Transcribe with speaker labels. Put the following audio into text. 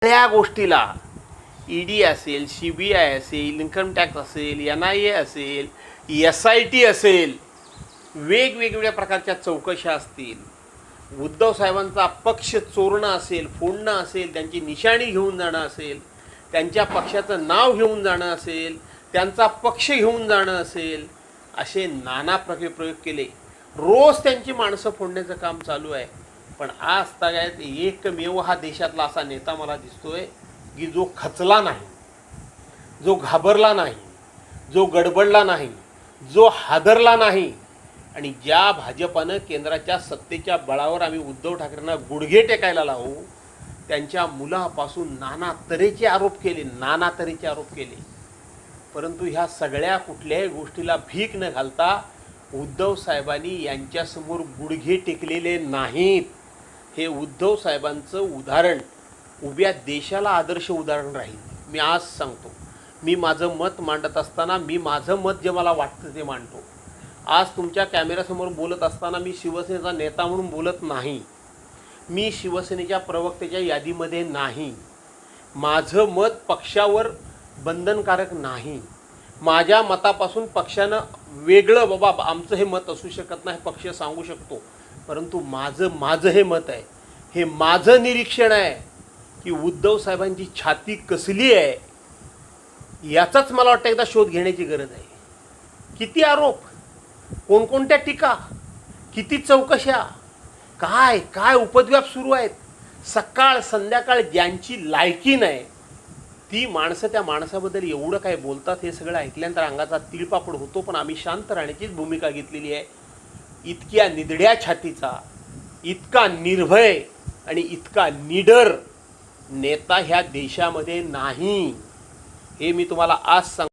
Speaker 1: सगळ्या गोष्टीला ईडी असेल, सीबीआय असेल, इन्कम टॅक्स असेल, NIA असेल, SIT असेल, वेगवेगळ्या प्रकारच्या चौकशा असतील, उद्धव साहेबांचा पक्ष चोरणं असेल, फोडणं असेल, त्यांची निशाणी घेऊन जाणं असेल, त्यांच्या पक्षाचं नाव घेऊन जाणं असेल, त्यांचा पक्ष घेऊन जाणं असेल, असे नाना प्रयोग केले. रोज त्यांची माणसं फोडण्याचं काम चालू आहे. पण आज तागायत एकमेव हा देशातला असा नेता मला दिसतोय की जो खचला नाही, जो घाबरला नाही, जो गडबडला नाही, जो हादरला नाही. आणि ज्या भाजपानं केंद्राच्या सत्तेच्या बळावर आम्ही उद्धव ठाकरेंना गुडघे टेकायला लावू, त्यांच्या मुलापासून नाना तऱ्हेचे आरोप केले. परंतु ह्या सगळ्या कुठल्याही गोष्टीला भीक न घालता उद्धव साहेबांनी यांच्यासमोर गुडघे टेकलेले नाहीत. हे उद्धव साहेबांचं उदाहरण उभ्या देशाला आदर्श उदाहरण राहील. मी आज सांगतो, मी माझं मत मांडत असताना मी माझं मत जे मला वाटतं ते मांडतो. आज तुमच्या कॅमेऱ्यासमोर बोलत असताना मी शिवसेनेचा नेता म्हणून बोलत नाही, मी शिवसेनेच्या प्रवक्त्याच्या यादीमध्ये नाही. माझं मत पक्षावर बंधनकारक नाही. माझ्या मतापासून पक्षानं वेगळं बाबा आमचं हे मत असू शकत नाही, पक्ष सांगू शकतो. परंतु माझं हे मत आहे, हे माझं निरीक्षण आहे की उद्धव साहेबांची छाती कसली आहे याचाच मला वाटतं एकदा शोध घेण्याची गरज आहे. किती आरोप, कोणकोणत्या टीका, किती चौकशा, काय उपद्व्याप सुरू आहेत. सकाळ संध्याकाळ ज्यांची लायकी नाही ती माणसं त्या माणसाबद्दल एवढं काय बोलतात हे सगळं ऐकल्यानंतर अंगाचा तिळपापड होतो. पण आम्ही शांत राहण्याचीच भूमिका घेतलेली आहे. इतक्या निधड्या छातीचा, इतका निर्भय आणि इतका निडर नेता ह्या देशामध्ये नाही, हे मी तुम्हाला आज सांगतो.